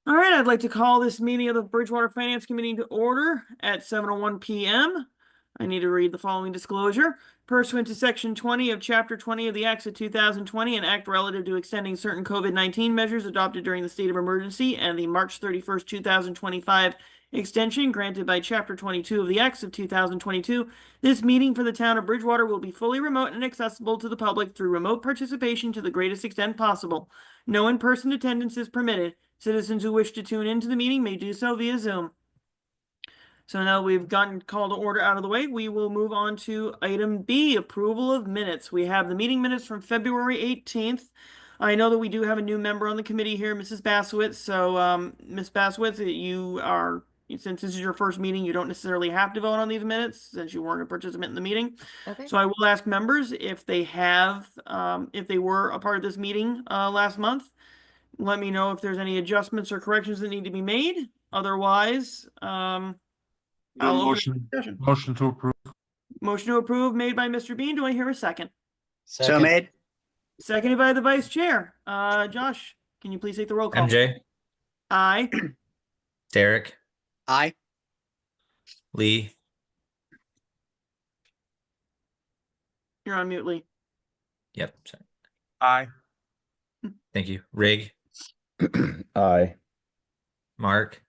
All right, I'd like to call this meeting of the Bridgewater Finance Committee to order at 7:01 p.m. I need to read the following disclosure. Pursuant to Section 20 of Chapter 20 of the Acts of 2020, an act relative to extending certain COVID-19 measures adopted during the state of emergency and the March 31st, 2025 extension granted by Chapter 22 of the Acts of 2022, this meeting for the town of Bridgewater will be fully remote and accessible to the public through remote participation to the greatest extent possible. No in-person attendance is permitted. Citizens who wish to tune into the meeting may do so via Zoom. So now we've gotten call to order out of the way, we will move on to item B, approval of minutes. We have the meeting minutes from February 18th. I know that we do have a new member on the committee here, Mrs. Basowitz. So, Ms. Basowitz, since this is your first meeting, you don't necessarily have to vote on these minutes since you weren't a participant in the meeting. Okay. So I will ask members if they were a part of this meeting last month. Let me know if there's any adjustments or corrections that need to be made. Otherwise, I'll open the discussion. Motion to approve. Motion to approve made by Mr. Bean. Do I hear a second? So made. Seconded by the vice chair. Josh, can you please take the roll call? MJ, Aye. Derek, Aye. Lee, You're on mute, Lee. yep, sorry. Aye. Thank you. Rig, Aye. Mark,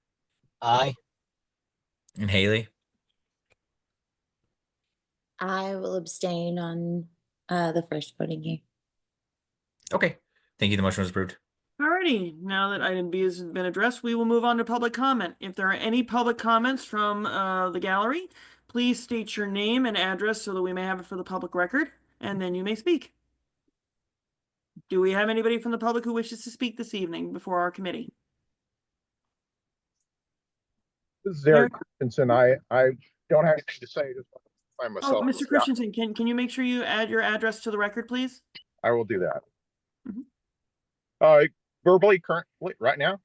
Aye. and Haley. I will abstain on the first voting here. Okay, thank you. The motion was approved. Alrighty, now that item B has been addressed, we will move on to public comment. If there are any public comments from the gallery, please state your name and address so that we may have it for the public record, and then you may speak. Do we have anybody from the public who wishes to speak this evening before our committee? This is Eric Christensen. I don't have anything to say. Just find myself. Oh, Mr. Christensen, can you make sure you add your address to the record, please? I will do that. Mhm. Verbally, currently, right now?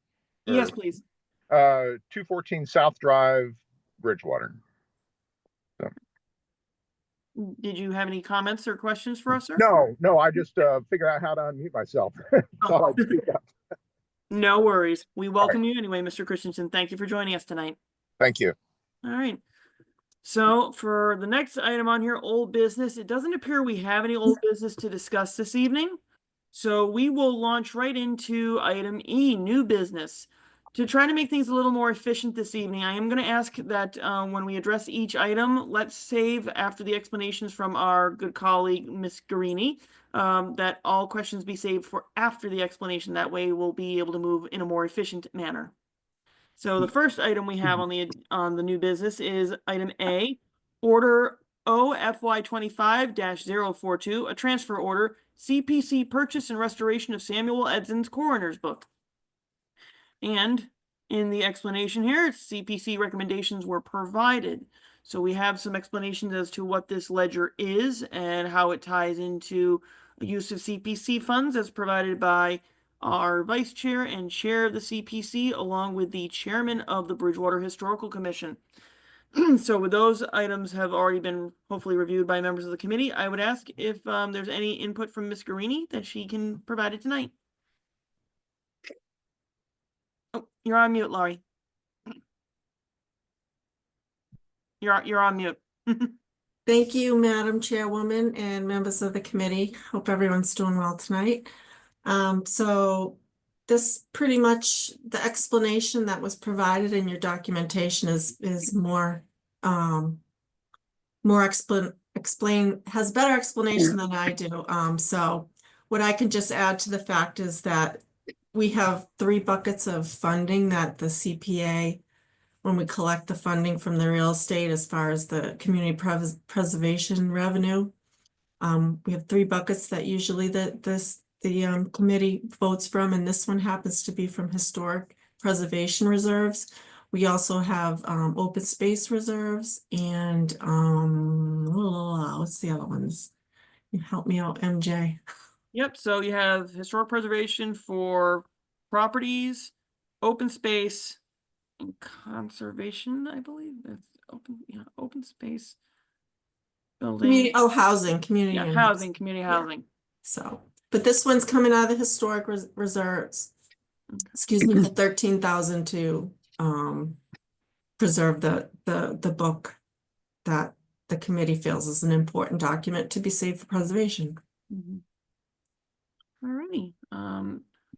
Yes, please. 214 South Drive, Bridgewater. Did you have any comments or questions for us, sir? No, I just figured out how to unmute myself. Thought I'd speak up. No worries. We welcome you anyway, Mr. Christensen. Thank you for joining us tonight. Thank you. All right. So for the next item on here, old business, it doesn't appear we have any old business to discuss this evening. So we will launch right into item E, new business. To try to make things a little more efficient this evening, I am going to ask that when we address each item, let's save after the explanations from our good colleague, Ms. Guarini, that all questions be saved for after the explanation. That way we'll be able to move in a more efficient manner. So the first item we have on the new business is item A, order OFY25-042, a transfer order, CPC purchase and restoration of Samuel Edson's coroner's book. And in the explanation here, CPC recommendations were provided. So we have some explanations as to what this ledger is and how it ties into use of CPC funds as provided by our vice chair and chair of the CPC, along with the chairman of the Bridgewater Historical Commission. So with those items have already been hopefully reviewed by members of the committee, I would ask if there's any input from Ms. Guarini that she can provide it tonight. Oh, you're on mute, Laurie. You're on mute. Thank you, Madam Chairwoman and members of the committee. Hope everyone's doing well tonight. So this pretty much the explanation that was provided in your documentation is more has better explanation than I do. So what I can just add to the fact is that we have 3 buckets of funding that the CPA, when we collect the funding from the real estate as far as the community preservation revenue, we have 3 buckets that usually the committee votes from, and this one happens to be from historic preservation reserves. We also have open space reserves and what's the other ones? You help me out, MJ. Yep, so you have historic preservation for properties, open space, and conservation, I believe. That's open space. Building. Housing, community. Yeah, housing, community housing. So, but this one's coming out of the historic reserves. excuse me, the 13,000 to preserve the book that the committee feels is an important document to be saved for preservation. Alrighty,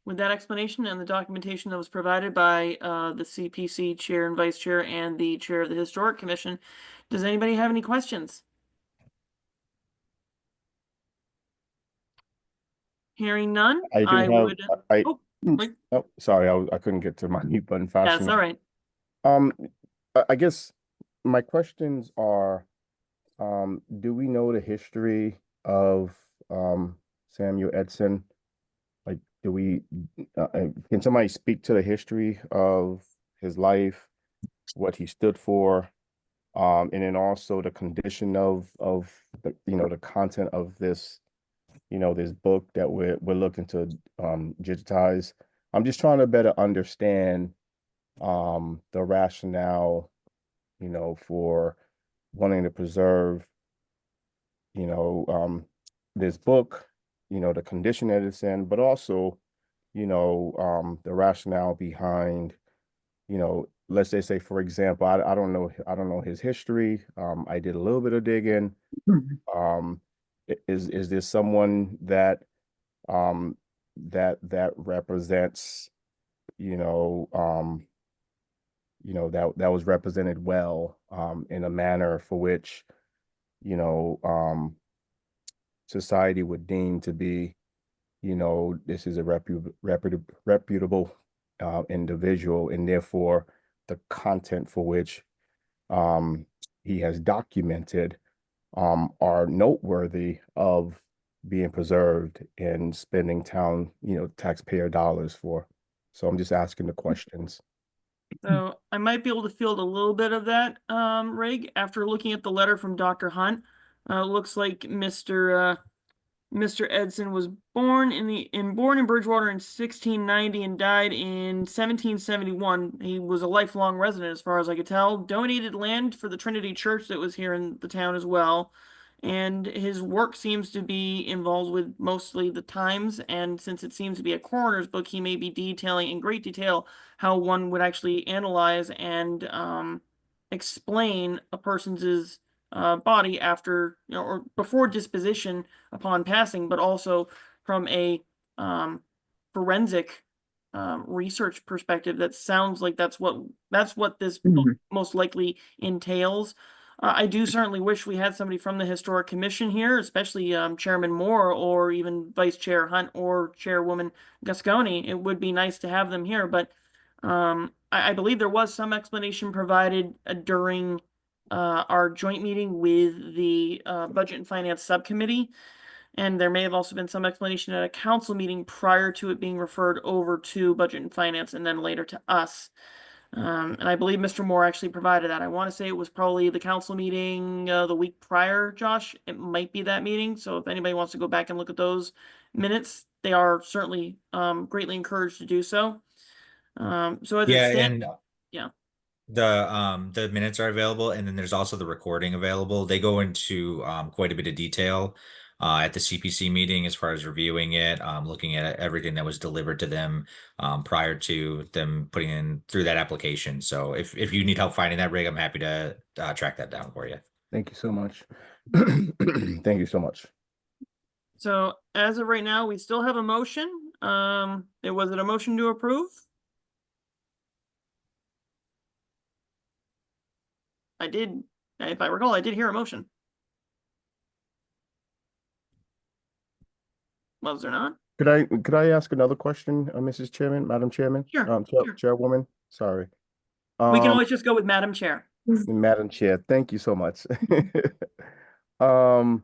with that explanation and the documentation that was provided by the CPC chair and vice chair and the chair of the Historic Commission, does anybody have any questions? Hearing none, I do I have, would. I, Wait. oh, sorry, I couldn't get to my mute button fast That's enough. all right. I guess my questions are, do we know the history of Samuel Edson? Like, do we, can somebody speak to the history of his life, what he stood for, and then also the condition of the, the content of this, this book that we're looking to digitize? I'm just trying to better understand the rationale, for wanting to preserve, this book, the condition that it's in, but also, the rationale behind, let's say, for example, I don't know his history. I did a little bit of digging. Is there someone that that represents, that was represented well in a manner for which, society would deem to be, this is a reputable individual, and therefore the content for which he has documented are noteworthy of being preserved and spending town, taxpayer dollars for. So I'm just asking the questions. So I might be able to field a little bit of that, Rig, after looking at the letter from Dr. Hunt. Looks like Mr. Edson was born in Bridgewater in 1690 and died in 1771. He was a lifelong resident, as far as I could tell. Donated land for the Trinity Church that was here in the town as well. And his work seems to be involved with mostly the times, and since it seems to be a coroner's book, he may be detailing in great detail how one would actually analyze and explain a person's body after, or before disposition upon passing, but also from a forensic research perspective. That sounds like that's what this book most likely entails. I do certainly wish we had somebody from the Historic Commission here, especially Chairman Moore or even Vice Chair Hunt or Chairwoman Gasconi. It would be nice to have them here, but I believe there was some explanation provided during our joint meeting with the Budget and Finance Subcommittee, and there may have also been some explanation at a council meeting prior to it being referred over to Budget and Finance and then later to us. And I believe Mr. Moore actually provided that. I want to say it was probably the council meeting the week prior, Josh. It might be that meeting. So if anybody wants to go back and look at those minutes, they are certainly greatly encouraged to do so. So as it stands, the minutes are available, and then there's also the recording available. They go into quite a bit of detail at the CPC meeting as far as reviewing it, looking at everything that was delivered to them prior to them putting in through that application. So if you need help finding that, Rig, I'm happy to track that down for you. Thank you so much. Thank you so much. So as of right now, we still have a motion. Was it a motion to approve? I did, if I recall, I did hear a motion. Was there not? Could I ask another question, Mrs. Chairman, Madam Chairman? Sure, sure. Chairwoman, sorry. We can always just go with Madam Chair. Madam Chair, thank you so much. Do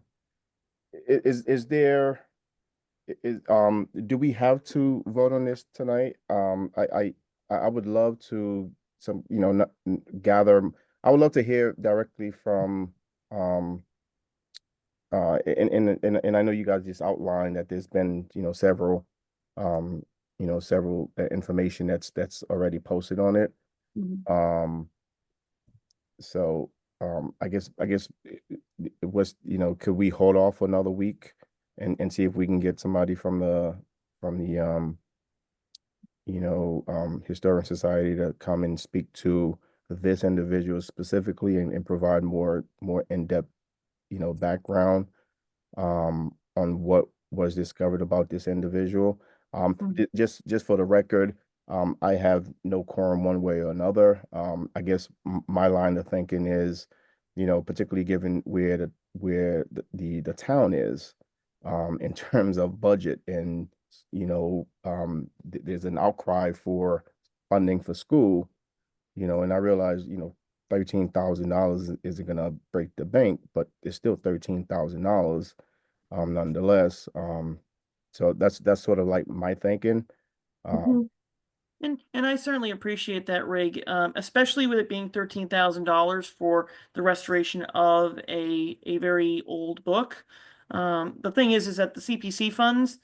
we have to vote on this tonight? I would love to I would love to hear directly from and I know you guys just outlined that there's been several information that's already posted on it. So I guess it was, could we hold off for another week and see if we can get somebody from the Historic Society to come and speak to this individual specifically and provide more in-depth, background on what was discovered about this individual. Just for the record, I have no quorum one way or another. I guess my line of thinking is, particularly given where the town is, in terms of budget and, there's an outcry for funding for school, and I realize, $13,000 isn't gonna break the bank, but it's still $13,000, nonetheless. So that's sort of like my thinking. Mhm. And I certainly appreciate that, Rig, especially with it being $13,000 for the restoration of a very old book. The thing is that the CPC funds,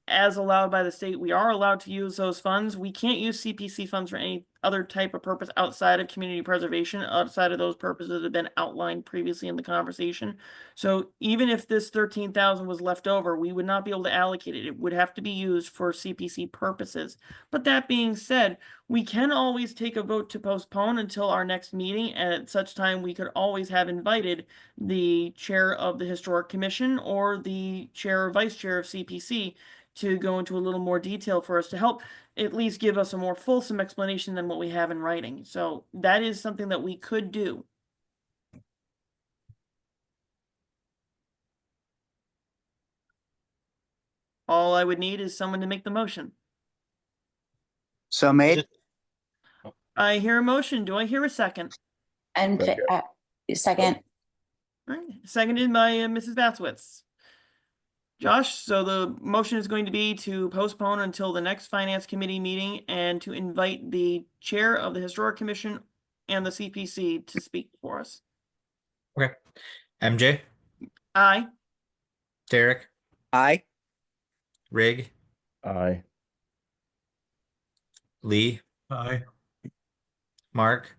as allowed by the state, we are allowed to use those funds. We can't use CPC funds for any other type of purpose outside of community preservation, outside of those purposes that have been outlined previously in the conversation. So even if this 13,000 was left over, we would not be able to allocate it. It would have to be used for CPC purposes. But that being said, we can always take a vote to postpone until our next meeting, and at such time we could always have invited the chair of the Historic Commission or the chair or vice chair of CPC to go into a little more detail for us to help at least give us a more fulsome explanation than what we have in writing. So that is something that we could do. All I would need is someone to make the motion. So made. I hear a motion. Do I hear a second? And second, All right. Seconded by Mrs. Bathwitz. Josh, so the motion is going to be to postpone until the next Finance Committee meeting and to invite the chair of the Historic Commission and the CPC to speak for us. Okay. MJ, Aye. Derek, Aye. Rig, Aye. Lee, Aye. Mark,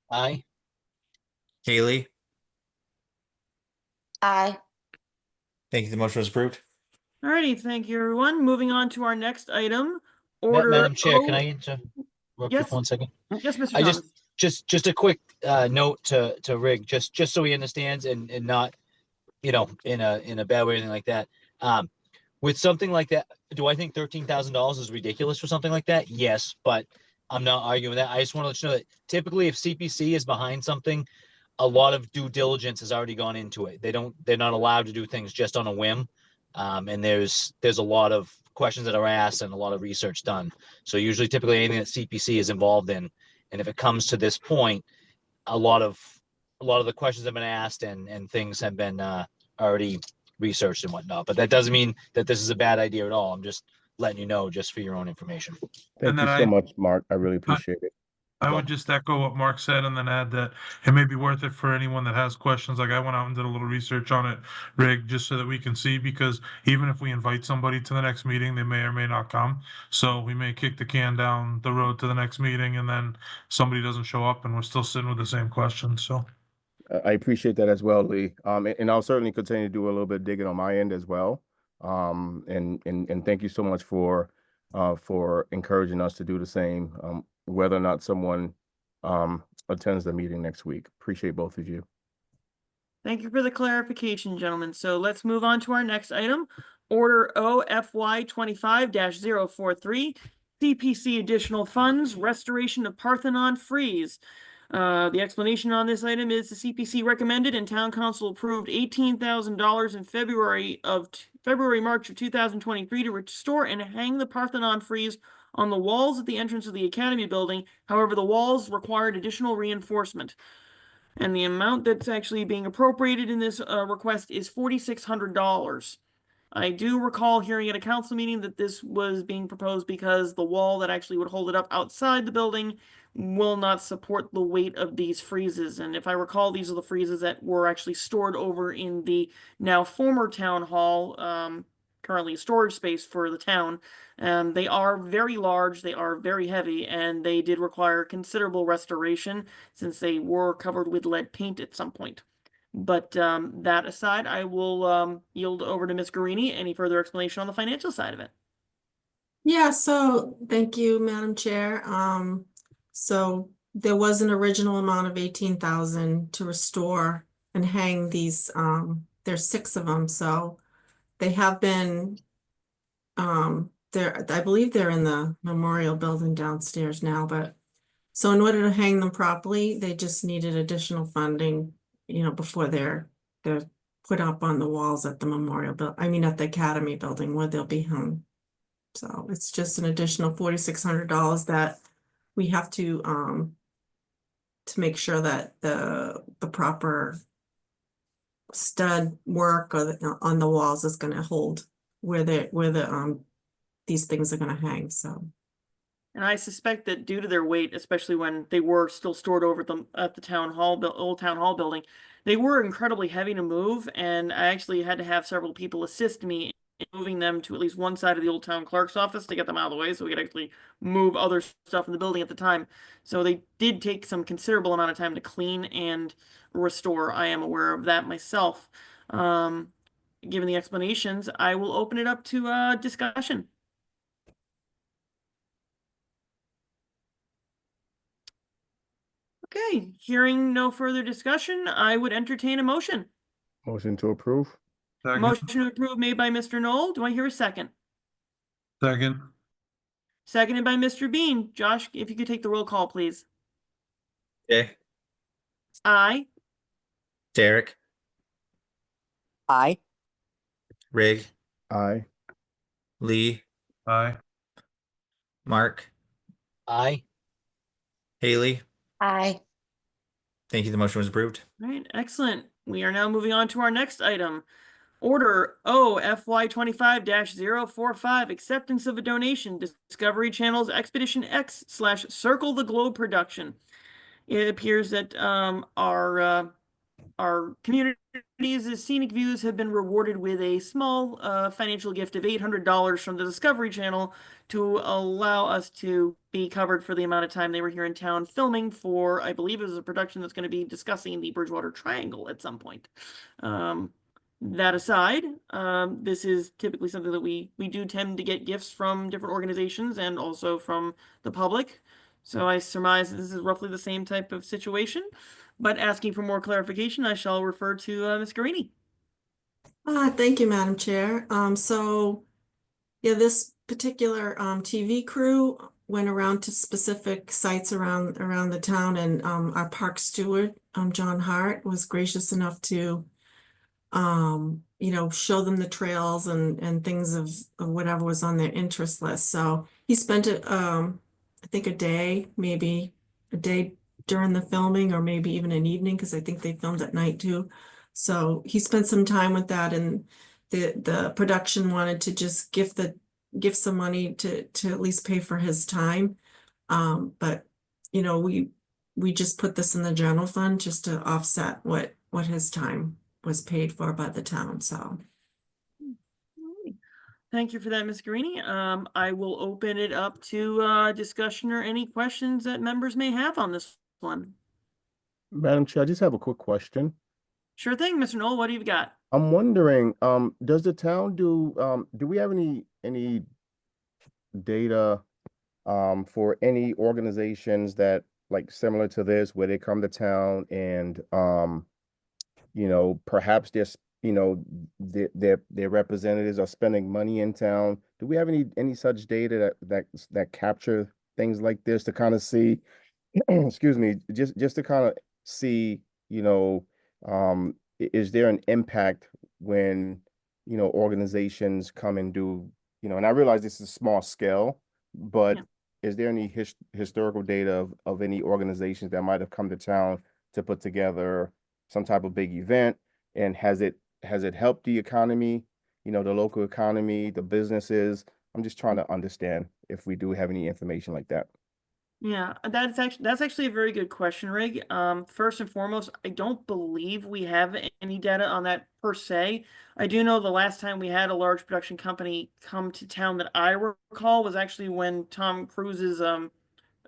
Aye. Haley. aye. Thank you. The motion was approved. Alrighty, thank you, everyone. Moving on to our next item. Order. Madam Chair, can O- I interrupt Yes. for 1 second? Yes, Mr. I Thomas. just a quick note to Rig, just so he understands and not, in a bad way or anything like that. With something like that, do I think $13,000 is ridiculous for something like that? Yes, but I'm not arguing that. I just want to let you know that typically if CPC is behind something, a lot of due diligence has already gone into it. They're not allowed to do things just on a whim. And there's a lot of questions that are asked and a lot of research done. So usually typically anything that CPC is involved in, and if it comes to this point, a lot of the questions have been asked and things have been already researched and whatnot. But that doesn't mean that this is a bad idea at all. I'm just letting you know just for your own information. Thank And you then so much, Mark. I really appreciate it. I would just echo what Mark said and then add that it may be worth it for anyone that has questions. Like I went out and did a little research on it, Rig, just so that we can see, because even if we invite somebody to the next meeting, they may or may not come. So we may kick the can down the road to the next meeting and then somebody doesn't show up and we're still sitting with the same questions. So I appreciate that as well, Lee. And I'll certainly continue to do a little bit of digging on my end as well. And thank you so much for encouraging us to do the same. Whether or not someone attends the meeting next week. Appreciate both of you. Thank you for the clarification, gentlemen. So let's move on to our next item. Order OFY 25-043, CPC additional funds, restoration of Parthenon frieze. The explanation on this item is the CPC recommended and town council approved $18,000 in March of 2023 to restore and hang the Parthenon frieze on the walls at the entrance of the Academy building. However, the walls required additional reinforcement. And the amount that's actually being appropriated in this request is $4,600. I do recall hearing at a council meeting that this was being proposed because the wall that actually would hold it up outside the building will not support the weight of these friezes. And if I recall, these are the friezes that were actually stored over in the now former town hall, currently storage space for the town. They are very large, they are very heavy, and they did require considerable restoration since they were covered with lead paint at some point. But that aside, I will yield over to Ms. Guarini. Any further explanation on the financial side of it? Yeah, so thank you, Madam Chair. So there was an original amount of 18,000 to restore and hang these, there's 6 of them, so they have been, I believe they're in the memorial building downstairs now, but so in order to hang them properly, they just needed additional funding, before they're put up on the walls at the at the Academy building where they'll be hung. So it's just an additional $4,600 that we have to make sure that the proper stud work on the walls is gonna hold where these things are gonna hang, so. And I suspect that due to their weight, especially when they were still stored over at the town hall, old town hall building, they were incredibly heavy to move, and I actually had to have several people assist me in moving them to at least one side of the old town clerk's office to get them out of the way so we could actually move other stuff in the building at the time. So they did take some considerable amount of time to clean and restore. I am aware of that myself. Given the explanations, I will open it up to discussion. Okay, hearing no further discussion, I would entertain a motion. Motion to approve? Second. Motion approved made by Mr. Knoll. Do I hear a second? Second. Seconded by Mr. Bean. Josh, if you could take the roll call, please. Okay. Aye. Derek, Aye. Rig, Aye. Lee, Aye. Mark, Aye. Haley. Aye. Thank you. The motion was approved. All right, excellent. We are now moving on to our next item. Order O FY 25-045, acceptance of a donation, Discovery Channel's Expedition X / Circle the Globe production. It appears that our community's scenic views have been rewarded with a small financial gift of $800 from the Discovery Channel to allow us to be covered for the amount of time they were here in town filming for, I believe it was a production that's going to be discussing the Bridgewater Triangle at some point. That aside, this is typically something that we do tend to get gifts from different organizations and also from the public. So I surmise this is roughly the same type of situation, but asking for more clarification, I shall refer to Ms. Garini. Thank you, Madam Chair. So, yeah, this particular TV crew went around to specific sites around the town, and our park steward, John Hart, was gracious enough to show them the trails and things of whatever was on their interest list. So he spent it, I think maybe a day during the filming, or maybe even an evening, because I think they filmed at night too. So he spent some time with that, and the production wanted to just give some money to at least pay for his time. But we just put this in the general fund just to offset what his time was paid for by the town, so. Thank you for that, Ms. Garini. I will open it up to discussion or any questions that members may have on this one. Madam Chair, I just have a quick question. Sure thing, Mr. Knoll, what do you got? I'm wondering, does the town do we have any data for any organizations that like similar to this where they come to town and perhaps their representatives are spending money in town? Do we have any such data that capture things like this to kind of see, excuse me, just to kind of see, is there an impact when, organizations come and do, and I realize this is small scale, but Yeah. is there any historical data of any organizations that might have come to town to put together some type of big event? And has it helped the economy, the local economy, the businesses? I'm just trying to understand if we do have any information like that. Yeah, that's actually a very good question, Rig. First and foremost, I don't believe we have any data on that per se. I do know the last time we had a large production company come to town that I recall was actually when Tom Cruise's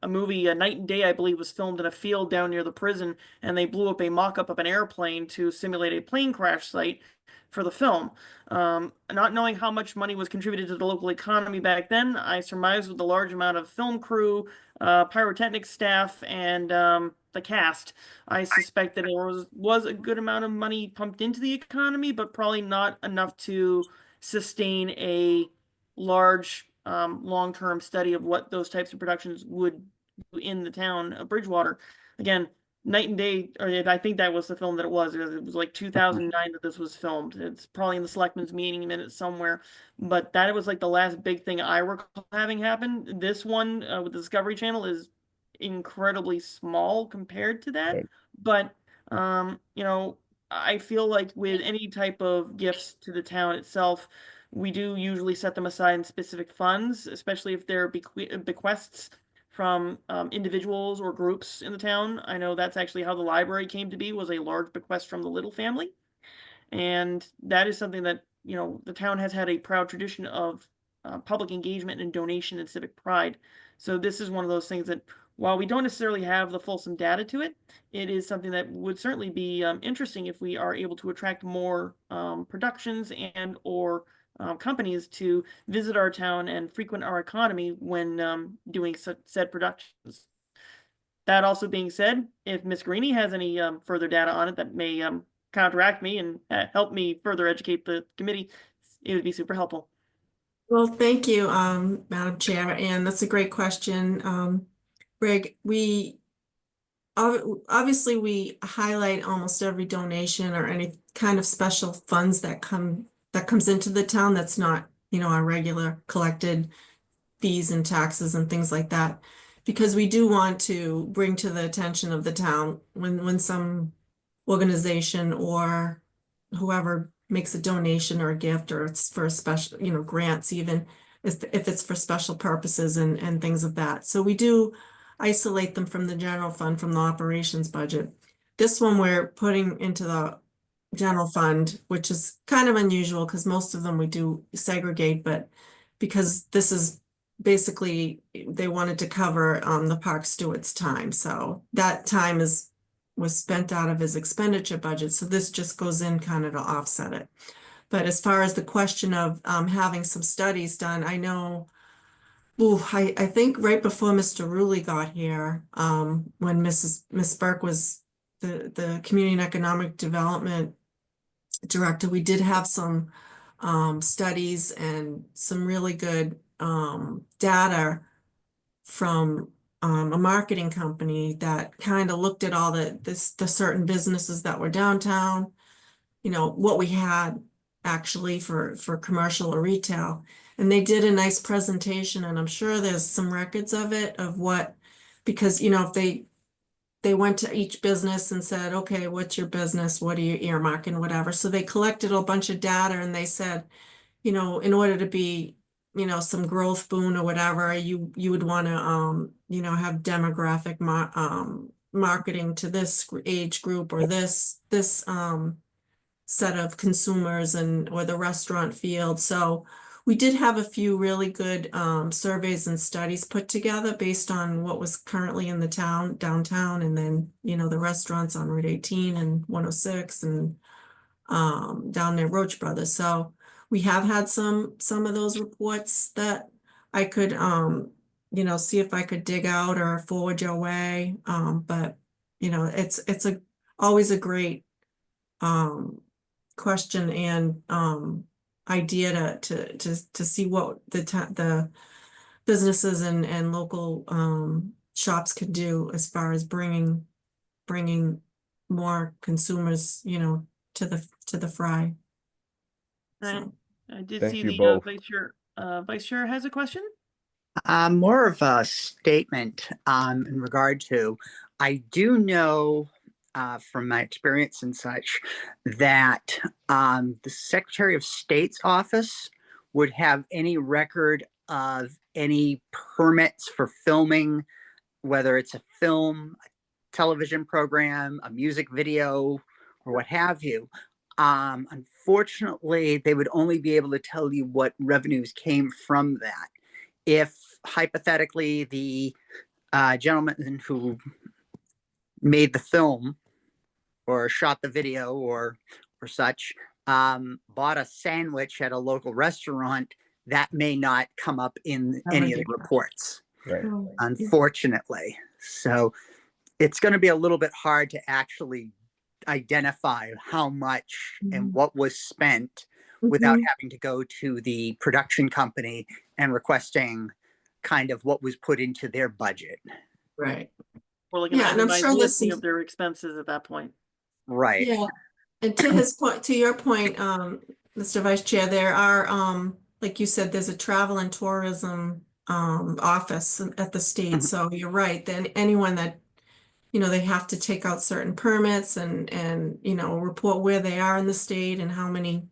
a movie, A Night and Day, I believe, was filmed in a field down near the prison, and they blew up a mock-up of an airplane to simulate a plane crash site for the film. Not knowing how much money was contributed to the local economy back then, I surmise with the large amount of film crew, pyrotechnic staff, and the cast, I suspect that there was a good amount of money pumped into the economy, but probably not enough to sustain a large long-term study of what those types of productions would do in the town of Bridgewater. Again, Night and Day, or I think that was the film that it was. It was like 2009 that this was filmed. It's probably in the selectmen's meeting minutes somewhere, but that was like the last big thing I recall having happen. This one with the Discovery Channel is incredibly small compared to that, Right. but you know, I feel like with any type of gifts to the town itself, we do usually set them aside in specific funds, especially if they're bequests from individuals or groups in the town. I know that's actually how the library came to be, was a large bequest from the Little family. And that is something that, you know, the town has had a proud tradition of public engagement and donation and civic pride. So this is one of those things that, while we don't necessarily have the fulsome data to it, it is something that would certainly be interesting if we are able to attract more productions and or companies to visit our town and frequent our economy when doing said productions. That also being said, if Ms. Greeny has any further data on it that may counteract me and help me further educate the committee, it would be super helpful. Well, thank you, Madam Chair, and that's a great question. Greg, obviously we highlight almost every donation or any kind of special funds that comes into the town that's not, you know, our regular collected fees and taxes and things like that, because we do want to bring to the attention of the town when some organization or whoever makes a donation or a gift, or it's for a special, you know, grants, even if it's for special purposes and things of that. So we do isolate them from the general fund, from the operations budget. This one we're putting into the general fund, which is kind of unusual because most of them we do segregate, but because this is basically, they wanted to cover the park steward's time. So that time was spent out of his expenditure budget. So this just goes in kind of to offset it. But as far as the question of having some studies done, I know, I think right before Mr. Rulli got here, when Miss Burke was the Community and Economic Development Director, we did have some studies and some really good data from a marketing company that kind of looked at all the certain businesses that were downtown, you know, what we had actually for commercial or retail. And they did a nice presentation, and I'm sure there's some records of it, of what, because, you know, if they went to each business and said, okay, what's your business? What are you earmarking, whatever. So they collected a bunch of data and they said, you know, in order to be, you know, some growth boon or whatever, you would want to, you know, have demographic marketing to this age group or this set of consumers or the restaurant field. So we did have a few really good surveys and studies put together based on what was currently in the downtown, and then, you know, the restaurants on Route 18 and 106 and down near Roach Brothers. So we have had some of those reports that I could, you know, see if I could dig out or forward your way. But, you know, it's always a great question and idea to see what the businesses and local shops can do as far as bringing more consumers, you know, to the fry. So. I did Thank see you the both. Vice Chair has a question. More of a statement in regard to, I do know from my experience and such that the Secretary of State's office would have any record of any permits for filming, whether it's a film, a television program, a music video, or what have you. Unfortunately, they would only be able to tell you what revenues came from that. If hypothetically the gentleman who made the film or shot the video or such bought a sandwich at a local restaurant, that may not come up in any of the reports, Right. unfortunately. So it's going to be a little bit hard to actually identify how much and what was spent without having to go to the production company and requesting kind of what was put into their budget. Right. We're looking Yeah, at and I'm my sure this listing is- of their expenses at that point. Right. Yeah, and to his point, to your point, Mr. Vice Chair, there are, like you said, there's a travel and tourism office at the state. So you're right, then anyone that, they have to take out certain permits and report where they are in the state and how many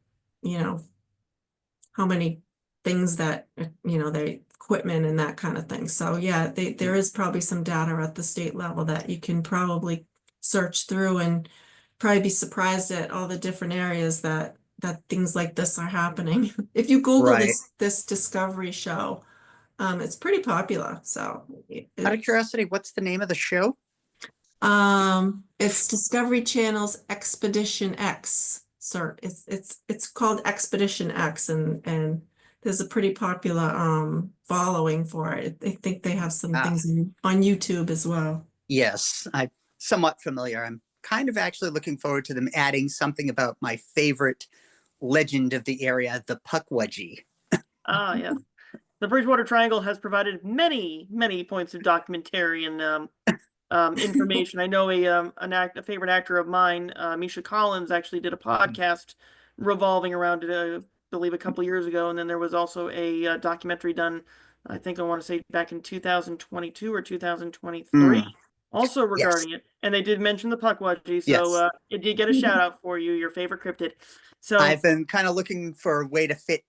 things that, their equipment and that kind of thing. So yeah, there is probably some data at the state level that you can probably search through and probably be surprised at all the different areas that things like this are happening. If you Google Right. this Discovery show, it's pretty popular. So Out of curiosity, what's the name of the show? it's Discovery Channel's Expedition X. Sir, it's called Expedition X, and there's a pretty popular following for it. I think they have some things on YouTube as well. Yes, I'm somewhat familiar. I'm kind of actually looking forward to them adding something about my favorite legend of the area, the Pukwudgie. Ah, yes. The Bridgewater Triangle has provided many, many points of documentary and information. I know a favorite actor of mine, Misha Collins, actually did a podcast revolving around it, I believe a couple years ago. And then there was also a documentary done, I think I want to say back in 2022 or 2023, also regarding it. And they did mention the Pukwudgie, so it did get a shout out for you, your favorite cryptid. So I've been kind of looking for a way to fit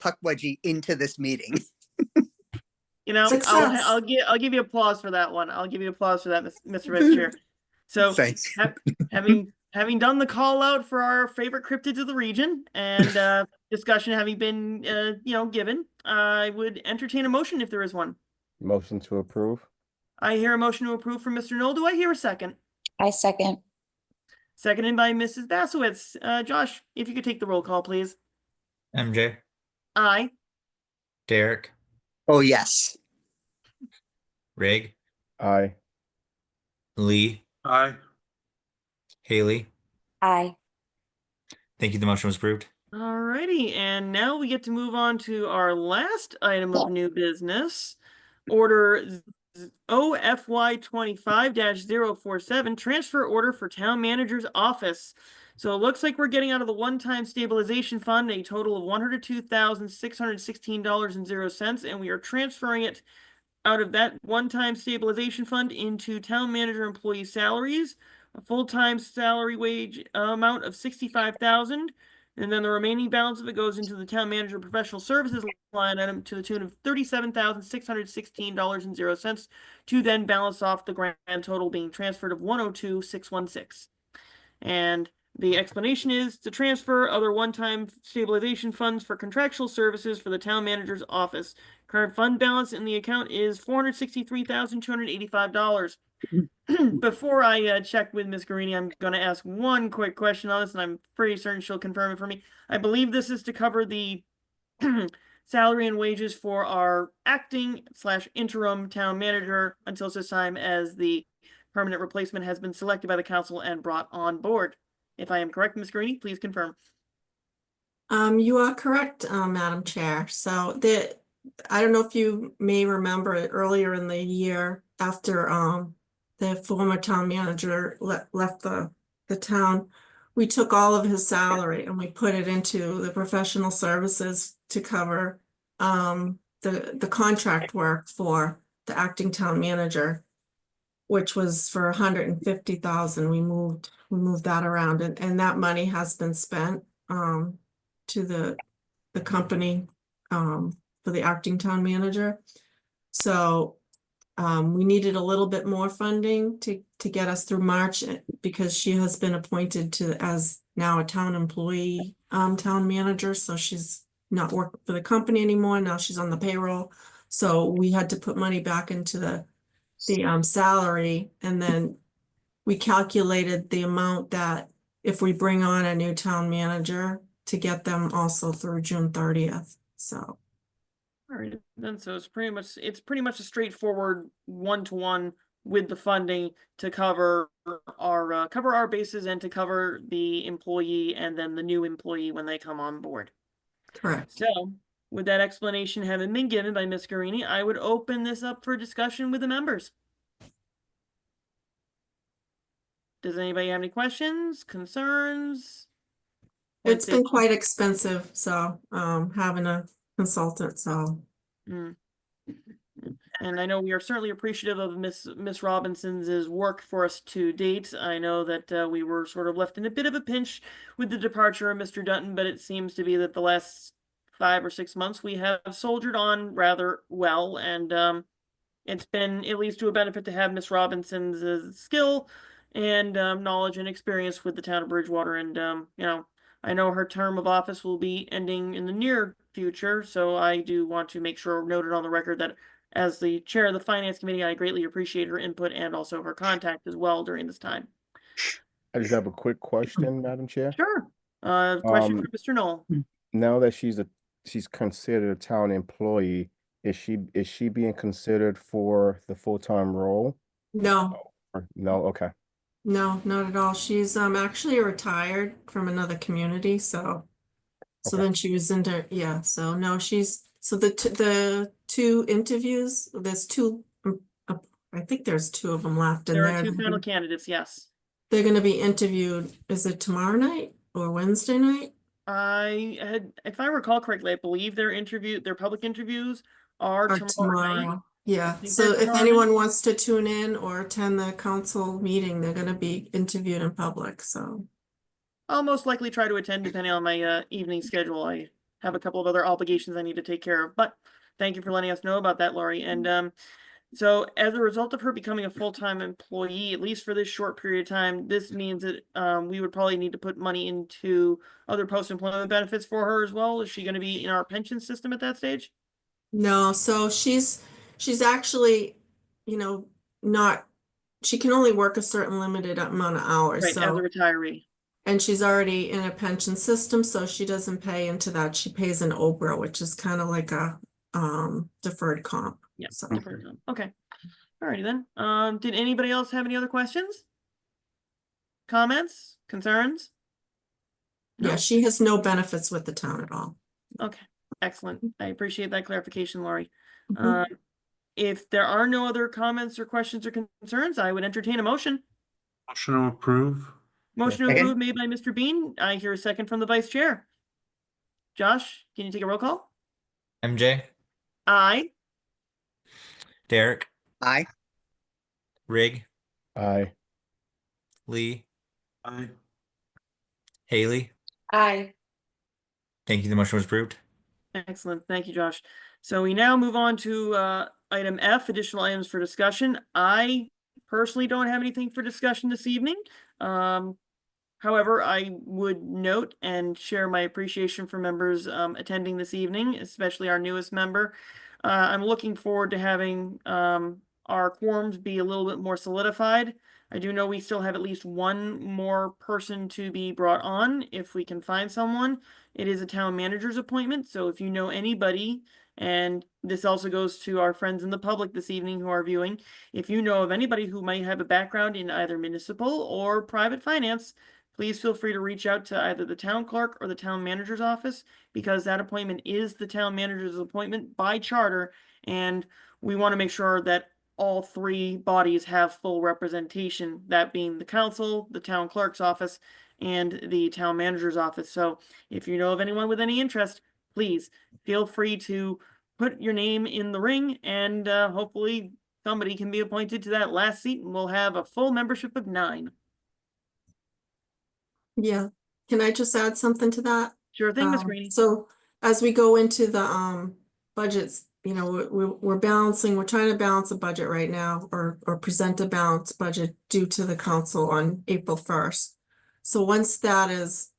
Pukwudgie into this meeting. Success. I'll give you applause for that one. I'll give you applause for that, Mr. Vice Chair. So Thanks. having done the call out for our favorite cryptids of the region and discussion having been given, I would entertain a motion if there is one. Motion to approve. I hear a motion to approve from Mr. Knoll. Do I hear a second? I second. Seconded by Mrs. Basowitz. Josh, if you could take the roll call, please. MJ, Aye. Derek, Oh, yes. Rig, Aye. Lee, Aye. Haley. Aye. Thank you. The motion was approved. Alrighty, and now we get to move on to our last item of new business. Order OFY 25-047, transfer order for town manager's office. So it looks like we're getting out of the one-time stabilization fund a total of $102,616.00, and we are transferring it out of that one-time stabilization fund into town manager employee salaries, a full-time salary wage amount of $65,000. And then the remaining balance of it goes into the town manager professional services line item to the tune of $37,616.00 to then balance off the grand total being transferred of $102,616. And the explanation is to transfer other one-time stabilization funds for contractual services for the town manager's office. Current fund balance in the account is $463,285. Before I check with Ms. Guarini, I'm going to ask one quick question on this, and I'm pretty certain she'll confirm it for me. I believe this is to cover the salary and wages for our acting/interim town manager until such time as the permanent replacement has been selected by the council and brought on board. If I am correct, Ms. Guarini, please confirm. You are correct, Madam Chair. So I don't know if you may remember earlier in the year after the former town manager left the town, we took all of his salary and we put it into the professional services to cover the contract work for the acting town manager, which was for $150,000. We moved that around, and that money has been spent to the company for the acting town manager. So we needed a little bit more funding to get us through March because she has been appointed as now a town employee, town manager. So she's not working for the company anymore. Now she's on the payroll. So we had to put money back into the the salary, and then we calculated the amount that if we bring on a new town manager to get them also through June 30th, so. All right, then, so it's pretty much a straightforward one-to-one with the funding to cover our bases and to cover the employee and then the new employee when they come on board. Correct. So, with that explanation having been given by Ms. Garini, I would open this up for discussion with the members. Does anybody have any questions, concerns? It's been quite expensive, so, having a consultant, so. Mm. And I know we are certainly appreciative of Miss Robinson's work for us to date. I know that we were sort of left in a bit of a pinch with the departure of Mr. Dutton, but it seems to be that the last 5 or 6 months we have soldiered on rather well, and it's been at least to a benefit to have Miss Robinson's skill and knowledge and experience with the town of Bridgewater. And you know, I know her term of office will be ending in the near future, so I do want to make sure noted on the record that as the chair of the finance committee, I greatly appreciate her input and also her contact as well during this time. I just have a quick question, Madam Chair. Sure. Question for Mr. Knoll. Now that she's considered a town employee, is she being considered for the full-time role? No, No, okay. no, not at all. She's actually retired from another community, so. So Okay. then she was into, yeah, so no, so the two interviews, there's two, I think there's 2 of them left. There are and 2 final candidates, yes. they're gonna be interviewed, is it tomorrow night or Wednesday night? If I recall correctly, I believe their public interviews are Or tomorrow night. tomorrow? Yeah, think so they're if tomorrow night. anyone wants to tune in or attend the council meeting, they're gonna be interviewed in public, so. I'll most likely try to attend depending on my evening schedule. I have a couple of other obligations I need to take care of, but thank you for letting us know about that, Lori. And so as a result of her becoming a full-time employee, at least for this short period of time, this means that we would probably need to put money into other post-employment benefits for her as well. Is she going to be in our pension system at that stage? No, so she's actually, you know, she can only work a certain limited amount of hours, Right, as a so. retiree. And she's already in a pension system, so she doesn't pay into that. She pays an OBRA, which is kind of like a deferred comp. Yeah. So, Okay. Alrighty then. Did anybody else have any other questions? Comments? Concerns? yeah, she has no benefits with the town at all. Okay, excellent. I appreciate that clarification, Lori. Mhm. If there are no other comments or questions or concerns, I would entertain a motion. Motion to approve. Motion to Second. approve made by Mr. Bean. I hear a second from the vice chair. Josh, can you take a roll call? MJ, Aye. Derek, Aye. Rig, Aye. Lee, Aye. Haley. Aye. Thank you. The motion was approved. Excellent. Thank you, Josh. So we now move on to item F, additional items for discussion. I personally don't have anything for discussion this evening. However, I would note and share my appreciation for members attending this evening, especially our newest member. I'm looking forward to having our quorums be a little bit more solidified. I do know we still have at least one more person to be brought on if we can find someone. It is a town manager's appointment, so if you know anybody, and this also goes to our friends in the public this evening who are viewing, if you know of anybody who might have a background in either municipal or private finance, please feel free to reach out to either the town clerk or the town manager's office, because that appointment is the town manager's appointment by charter, and we want to make sure that all 3 bodies have full representation, that being the council, the town clerk's office, and the town manager's office. So if you know of anyone with any interest, please feel free to put your name in the ring, and hopefully somebody can be appointed to that last seat, and we'll have a full membership of 9. Yeah, can I just add something to that? Sure thing, Ms. Greeny. So as we go into the budgets, you know, we're trying to balance a budget right now, or present a balanced budget due to the council on April 1st. So once that is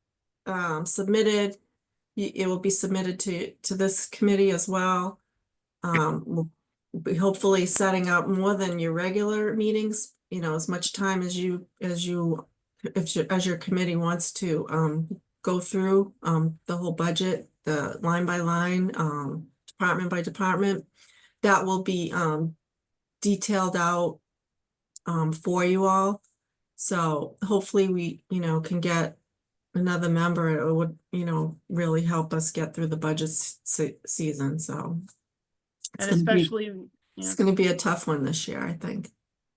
submitted, it will be submitted to this committee as well. We'll be hopefully setting up more than your regular meetings, as much time as as your committee wants to, go through, the whole budget, the line by line, department by department. That will be, detailed out, for you all. So hopefully we, can get another member. It would, really help us get through the budget season, so. It's And gonna be- especially, It's gonna be a tough one this year, I think.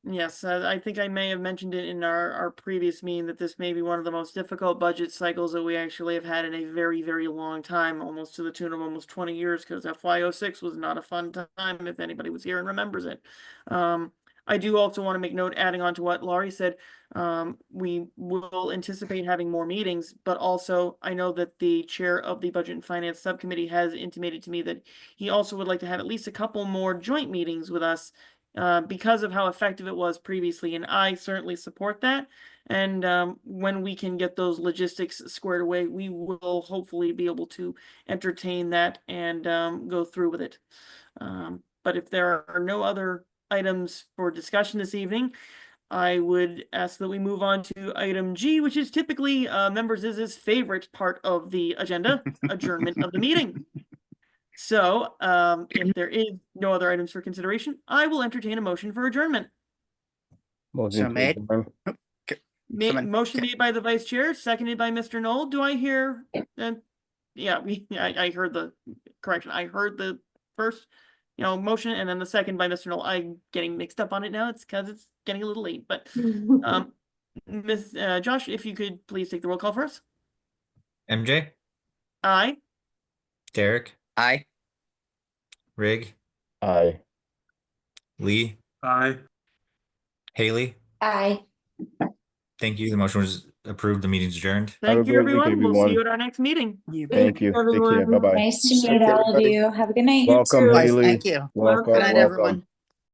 yes, I think I may have mentioned it in our previous meeting that this may be one of the most difficult budget cycles that we actually have had in a very, very long time, almost to the tune of almost 20 years, because FY06 was not a fun time if anybody was here and remembers it. I do also want to make note, adding on to what Laurie said, we will anticipate having more meetings, but also I know that the chair of the Budget and Finance Subcommittee has intimated to me that he also would like to have at least a couple more joint meetings with us because of how effective it was previously, and I certainly support that. And when we can get those logistics squared away, we will hopefully be able to entertain that and go through with it. But if there are no other items for discussion this evening, I would ask that we move on to item G, which is typically members' favorite part of the agenda, adjournment of the meeting. So, if there is no other items for consideration, I will entertain a motion for adjournment. Motion to made. adjourn. Someone- Motion made by the vice chair, seconded by Mr. Knoll. Do I hear? Yeah, I heard the correction. I heard the first, motion, and then the second by Mr. Knoll. I'm getting mixed up on it now. It's because it's getting a little late, but Miss Josh, if you could please take the roll call for us. MJ, Aye. Derek, Aye. Rig, Aye. Lee, Aye. Haley. Aye. Thank you. The motion was approved. The meeting's adjourned. Have a Thank you, great week, everyone. We'll see everyone. you at our next meeting. Thank you. Take care. everyone. Bye-bye. Nice to Thank meet you, all of everybody. you. Have a good night. Welcome, too. Bye, Haley. thank you. Welcome, Good night, welcome. everyone.